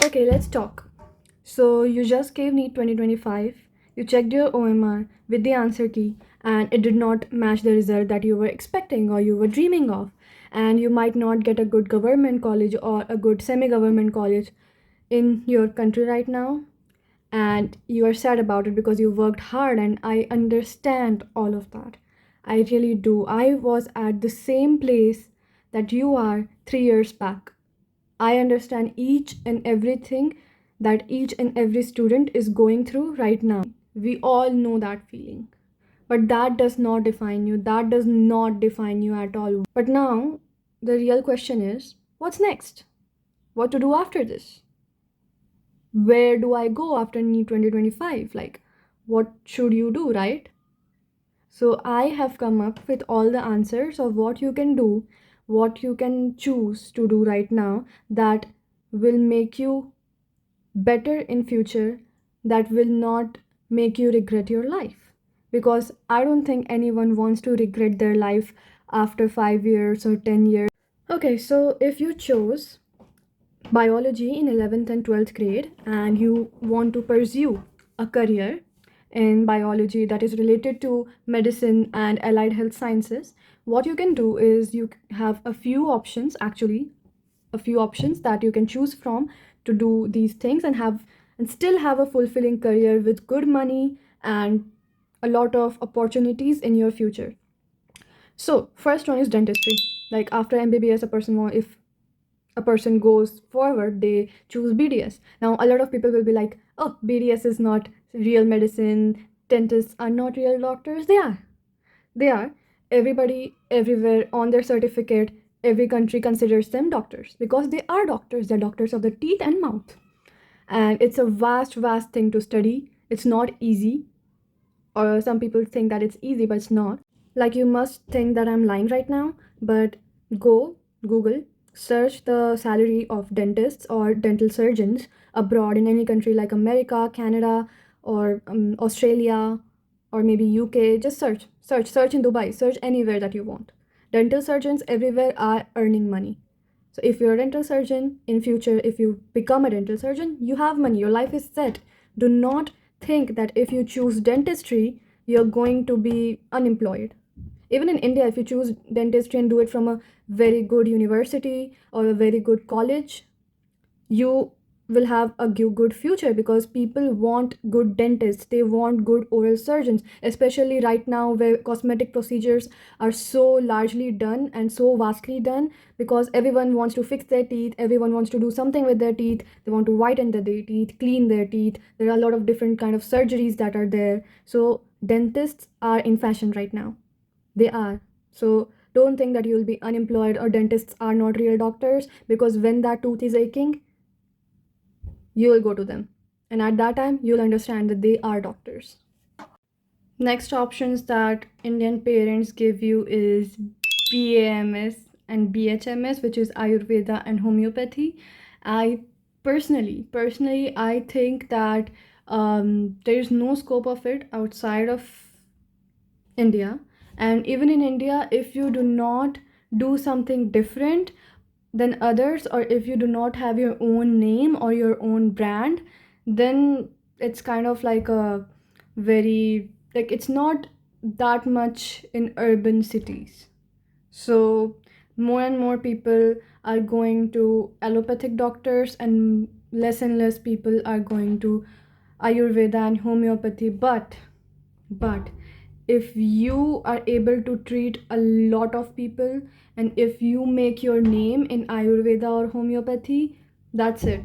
Okay, let's talk. So you just gave NEET 2025, you checked your OMR with the answer key, and it did not match the result that you were expecting or you were dreaming of. And you might not get a good government college or a good semi-government college in your country right now. And you are sad about it because you worked hard, and I understand all of that. I really do. I was at the same place that you are 3 years back. I understand each and everything that each and every student is going through right now. We all know that feeling. But that does not define you. That does not define you at all. But now, the real question is, what's next? What to do after this? Where do I go after NEET 2025? Like, what should you do, right? So I have come up with all the answers of what you can do, what you can choose to do right now that will make you better in future, that will not make you regret your life. Because I don't think anyone wants to regret their life after 5 years or 10 years. Okay, so if you chose biology in 11th and 12th grade and you want to pursue a career in biology that is related to medicine and allied health sciences, what you can do is you have a few options, actually a few options that you can choose from to do these things and still have a fulfilling career with good money and a lot of opportunities in your future. So first one is dentistry. Like after MBBS, if a person goes forward, they choose BDS. Now a lot of people will be like, oh, BDS is not real medicine, dentists are not real doctors. They are. Everybody everywhere on their certificate, every country considers them doctors because they are doctors. They're doctors of the teeth and mouth. And it's a vast thing to study. It's not easy. Or some people think that it's easy, but it's not. Like, you must think that I'm lying right now, but go Google, search the salary of dentists or dental surgeons abroad in any country like America, Canada, or Australia, or maybe UK. Just search in Dubai, search anywhere that you want. Dental surgeons everywhere are earning money. So if you're a dental surgeon in future, if you become a dental surgeon, you have money, your life is set. Do not think that if you choose dentistry, you're going to be unemployed. Even in India, if you choose dentistry and do it from a very good university or a very good college, you will have a good future because people want good dentists, they want good oral surgeons, especially right now where cosmetic procedures are so largely done and so vastly done because everyone wants to fix their teeth, everyone wants to do something with their teeth, they want to whiten their teeth, clean their teeth. There are a lot of different kind of surgeries that are there. So dentists are in fashion right now. They are. So don't think that you'll be unemployed or dentists are not real doctors, because when that tooth is aching, you will go to them. And at that time, you'll understand that they are doctors. Next options that Indian parents give you is BAMS and BHMS, which is Ayurveda and Homeopathy. I personally, I think that there is no scope of it outside of India. And even in India, if you do not do something different than others, or if you do not have your own name or your own brand, then it's kind of like a very, like, it's not that much in urban cities. So more and more people are going to allopathic doctors and less people are going to Ayurveda and homeopathy. But if you are able to treat a lot of people and if you make your name in Ayurveda or homeopathy, that's it.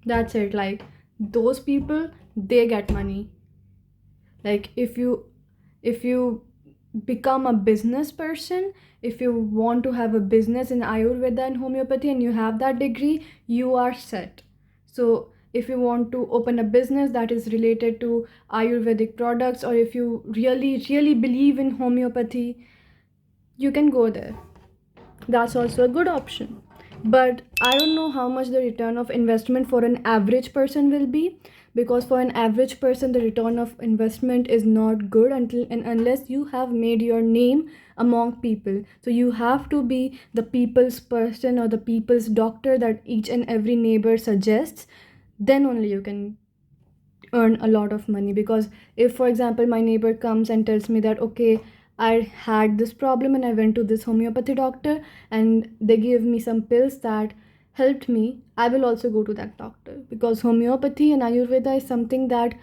Like, those people, they get money. Like, if you become a business person, if you want to have a business in Ayurveda and homeopathy and you have that degree, you are set. So if you want to open a business that is related to Ayurvedic products, or if you really believe in homeopathy, you can go there. That's also a good option. But I don't know how much the return of investment for an average person will be, because for an average person the return of investment is not good until and unless you have made your name among people. So you have to be the people's person or the people's doctor that each and every neighbor suggests, then only you can earn a lot of money. Because if, for example, my neighbor comes and tells me that, okay, I had this problem and I went to this homeopathy doctor and they gave me some pills that helped me, I will also go to that doctor, because homeopathy and Ayurveda is something that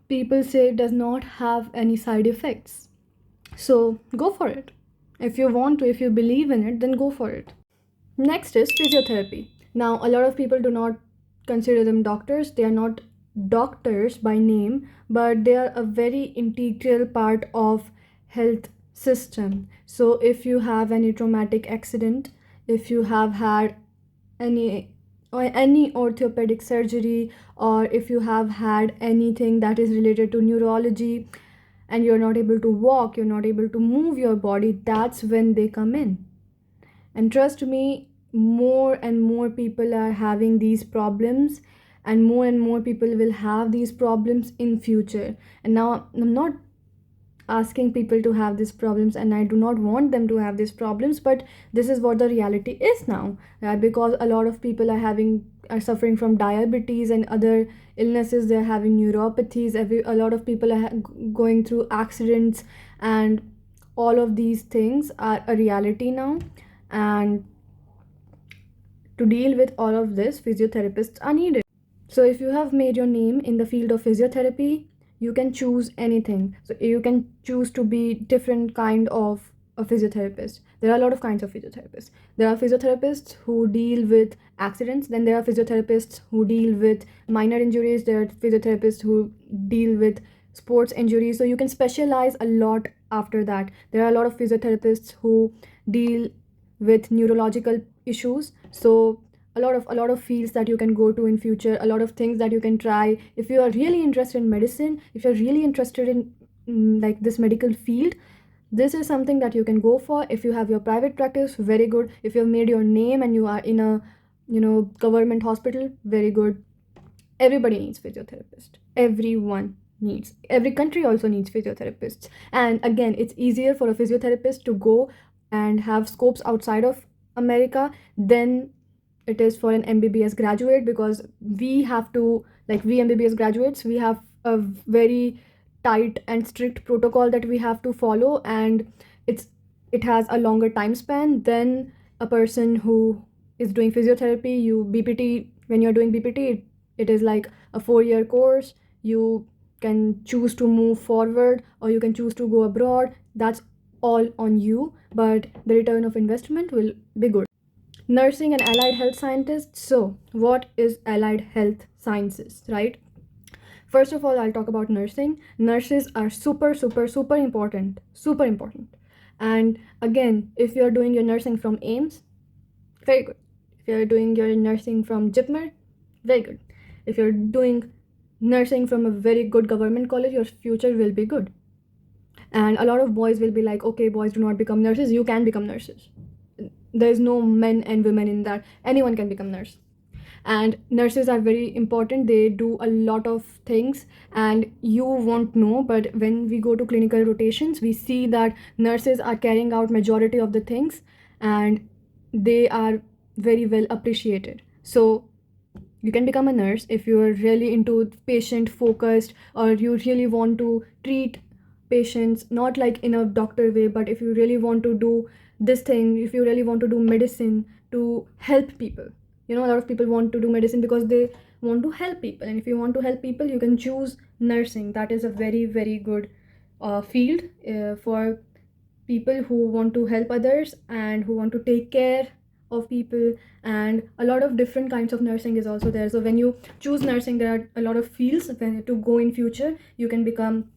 people say does not have any side effects. So go for it. If you want to, if you believe in it, then go for it. Next is physiotherapy. Now, a lot of people do not consider them doctors. They are not doctors by name, but they are a very integral part of health system. So if you have any traumatic accident, if you have had any orthopedic surgery, or if you have had anything that is related to neurology and you're not able to walk, you're not able to move your body, that's when they come in. And trust me, more and more people are having these problems, and more people will have these problems in future. And now I'm not asking people to have these problems, and I do not want them to have these problems, but this is what the reality is now, right? Because a lot of people are suffering from diabetes and other illnesses. They're having neuropathies. A lot of people are going through accidents, and all of these things are a reality now. And to deal with all of this, physiotherapists are needed. So if you have made your name in the field of physiotherapy, you can choose anything. So you can choose to be different kind of a physiotherapist. There are a lot of kinds of physiotherapists. There are physiotherapists who deal with accidents. Then there are physiotherapists who deal with minor injuries. There are physiotherapists who deal with sports injuries. So you can specialize a lot after that. There are a lot of physiotherapists who deal with neurological issues. So a lot of fields that you can go to in future, a lot of things that you can try. If you are really interested in medicine, if you're really interested in like this medical field, this is something that you can go for. If you have your private practice, very good. If you have made your name and you are in a government hospital, very good. Everybody needs physiotherapist. Every country also needs physiotherapists. And again, it's easier for a physiotherapist to go and have scopes outside of America than it is for an MBBS graduate, because we have to, like, we MBBS graduates, we have a very tight and strict protocol that we have to follow, and it has a longer time span than a person who is doing physiotherapy. When you're doing BPT, it is like a 4-year course. You can choose to move forward or you can choose to go abroad. That's all on you, but the return of investment will be good. Nursing and allied health scientists. So what is allied health sciences, right? First of all, I'll talk about nursing. Nurses are super important, and again, if you're doing your nursing from AIIMS, very good. If you're doing your nursing from Jipmer, very good. If you're doing nursing from a very good government college, your future will be good. And a lot of boys will be like, okay, boys do not become nurses. You can become nurses. There's no men and women in that. Anyone can become nurse. And nurses are very important. They do a lot of things and you won't know, but when we go to clinical rotations, we see that nurses are carrying out majority of the things and they are very well appreciated. So you can become a nurse if you are really into patient focused, or you really want to treat patients not like in a doctor way, but if you really want to do this thing, if you really want to do medicine to help people. A lot of people want to do medicine because they want to help people, and if you want to help people, you can choose nursing. That is a very good field for people who want to help others and who want to take care of people. And a lot of different kinds of nursing is also there. So when you choose nursing, there are a lot of fields to go in future. You can become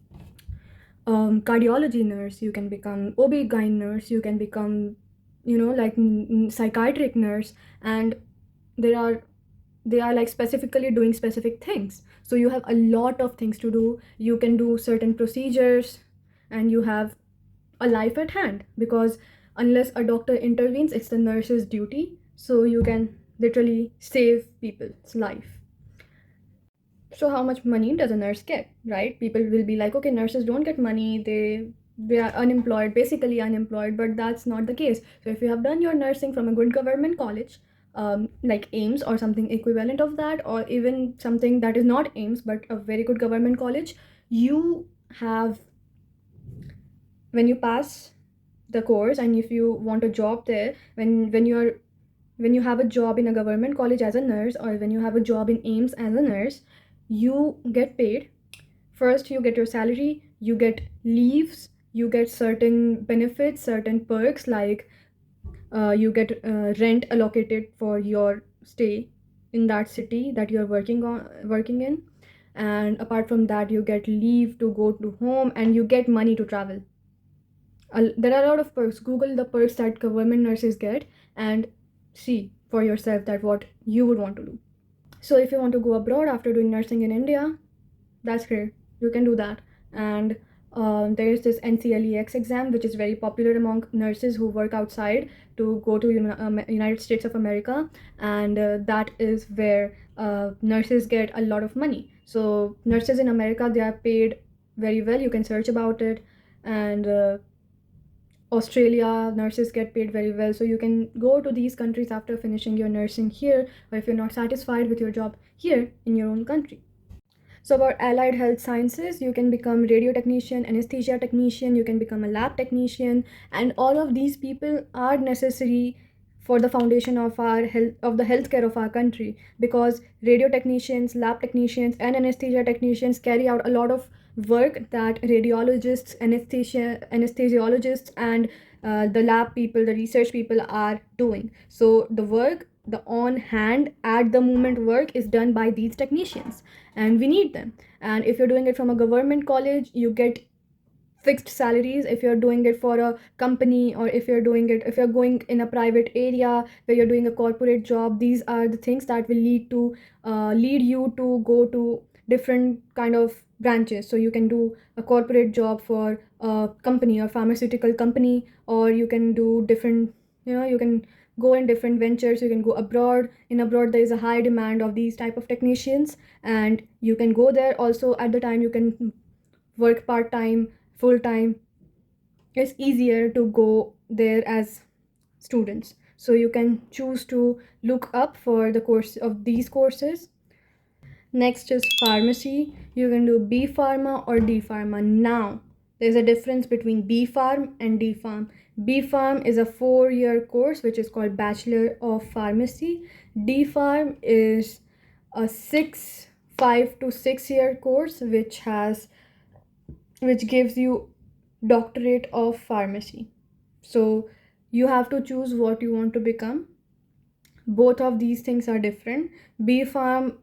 cardiology nurse, you can become OB-GYN nurse, you can become like psychiatric nurse, and they are like specifically doing specific things. So you have a lot of things to do. You can do certain procedures and you have a life at hand, because unless a doctor intervenes, it's the nurse's duty. So you can literally save people's life. So how much money does a nurse get, right? People will be like, okay, nurses don't get money, they are unemployed, basically unemployed, but that's not the case. So if you have done your nursing from a good government college, like AIIMS or something equivalent of that, or even something that is not AIIMS but a very good government college, you have, when you pass the course and if you want a job there, when you have a job in a government college as a nurse, or when you have a job in AIIMS as a nurse, you get paid. First, you get your salary, you get leaves, you get certain benefits, certain perks, like you get rent allocated for your stay in that city that you're working in. And apart from that, you get leave to go to home, and you get money to travel. There are a lot of perks. Google the perks that government nurses get and see for yourself that what you would want to do. So if you want to go abroad after doing nursing in India, that's great, you can do that. And there is this NCLEX exam, which is very popular among nurses who work outside, to go to United States of America, and that is where nurses get a lot of money. So nurses in America, they are paid very well. You can search about it. And Australia, nurses get paid very well. So you can go to these countries after finishing your nursing here, or if you're not satisfied with your job here in your own country. So about allied health sciences, you can become radio technician, anesthesia technician, you can become a lab technician, and all of these people are necessary for the foundation of our health, of the healthcare of our country, because radio technicians, lab technicians, and anesthesia technicians carry out a lot of work that radiologists, anesthesiologists, and the lab people, the research people are doing. So the work, the on hand at the moment work, is done by these technicians, and we need them. And if you're doing it from a government college, you get fixed salaries. If you're doing it for a company, or if you're going in a private area where you're doing a corporate job, these are the things that will lead you to go to different kind of branches. So you can do a corporate job for a company or pharmaceutical company, or you can do different, you can go in different ventures. You can go abroad. In abroad, there is a high demand of these type of technicians, and you can go there. Also, at the time, you can work part-time, full-time. It's easier to go there as students. So you can choose to look up for the course of these courses. Next is pharmacy. You can do Bpharma or Dpharma. Now, there's a difference between Bpharm and Dpharm. Bpharm is a 4-year course which is called Bachelor of Pharmacy. Dpharm is a 5 to 6-year course which gives you doctorate of pharmacy. So you have to choose what you want to become. Both of these things are different. Bpharm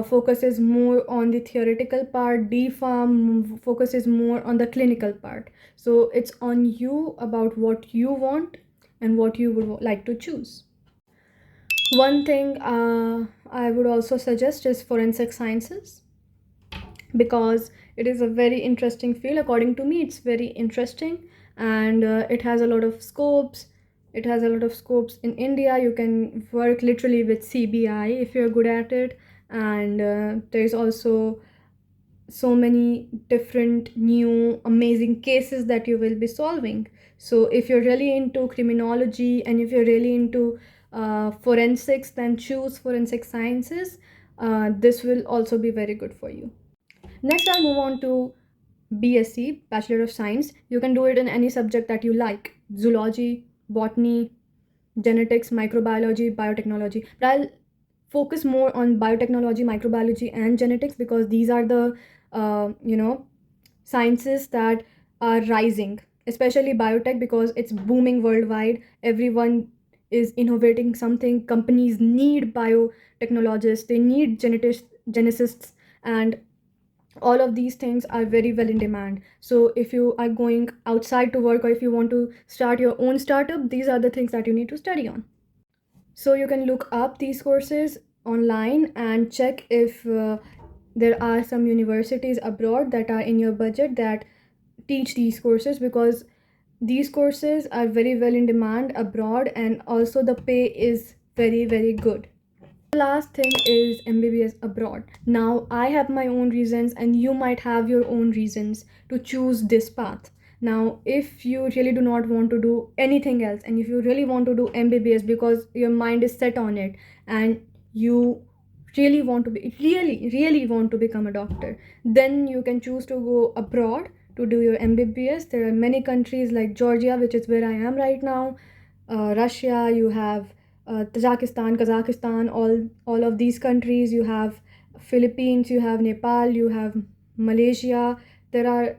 focuses more on the theoretical part. Dpharm focuses more on the clinical part. So it's on you about what you want and what you would like to choose. One thing I would also suggest is forensic sciences, because it is a very interesting field. According to me, it's very interesting, and it has a lot of scopes. It has a lot of scopes in India. You can work literally with CBI if you're good at it, and there's also so many different new amazing cases that you will be solving. So if you're really into criminology, and if you're really into forensics, then choose forensic sciences. This will also be very good for you. Next, I'll move on to BSc, Bachelor of Science. You can do it in any subject that you like: zoology, botany, genetics, microbiology, biotechnology. But I'll focus more on biotechnology, microbiology, and genetics, because these are the sciences that are rising, especially biotech, because it's booming worldwide. Everyone is innovating something. Companies need biotechnologists, they need geneticists, and all of these things are very well in demand. So if you are going outside to work, or if you want to start your own startup, these are the things that you need to study on. So you can look up these courses online and check if there are some universities abroad that are in your budget that teach these courses, because these courses are very well in demand abroad, and also the pay is very, very good. The last thing is MBBS abroad. Now, I have my own reasons, and you might have your own reasons to choose this path. Now, if you really do not want to do anything else, and if you really want to do MBBS because your mind is set on it, and you really want to become a doctor, then you can choose to go abroad to do your MBBS. There are many countries like Georgia, which is where I am right now, Russia, you have Tajikistan, Kazakhstan, all of these countries. You have Philippines, you have Nepal, you have Malaysia. There are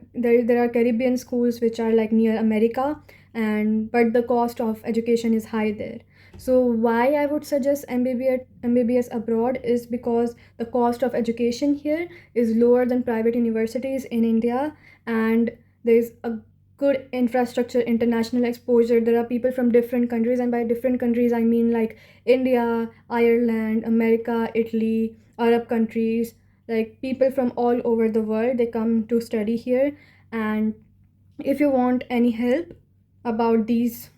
Caribbean schools which are like near America, and but the cost of education is high there. So why I would suggest MBBS abroad is because the cost of education here is lower than private universities in India, and there's a good infrastructure, international exposure. There are people from different countries, and by different countries I mean like India, Ireland, America, Italy, Arab countries, like people from all over the world, they come to study here. And if you want any help about these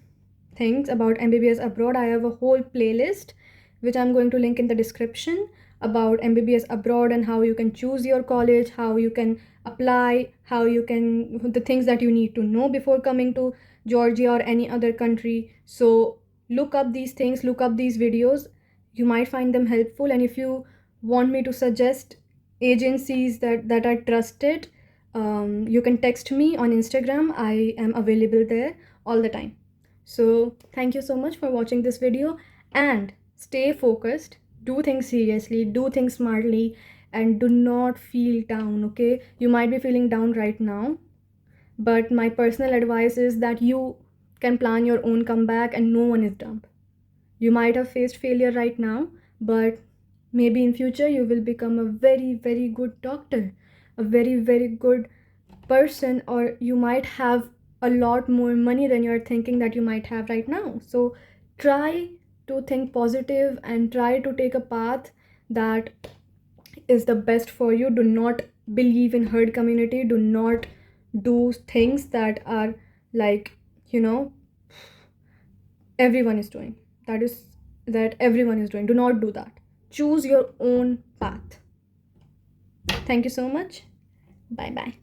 things about MBBS abroad, I have a whole playlist which I'm going to link in the description about MBBS abroad and how you can choose your college, how you can apply, how you can, the things that you need to know before coming to Georgia or any other country. So look up these things, look up these videos. You might find them helpful. And if you want me to suggest agencies that are trusted, you can text me on Instagram. I am available there all the time. So thank you so much for watching this video, and stay focused, do things seriously, do things smartly, and do not feel down, okay? You might be feeling down right now, but my personal advice is that you can plan your own comeback, and no one is dumb. You might have faced failure right now, but maybe in future you will become a very, very good doctor, a very, very good person, or you might have a lot more money than you're thinking that you might have right now. So try to think positive and try to take a path that is the best for you. Do not believe in herd community. Do not do things that are like, you know, everyone is doing. That everyone is doing. Do not do that. Choose your own path. Thank you so much. Bye bye.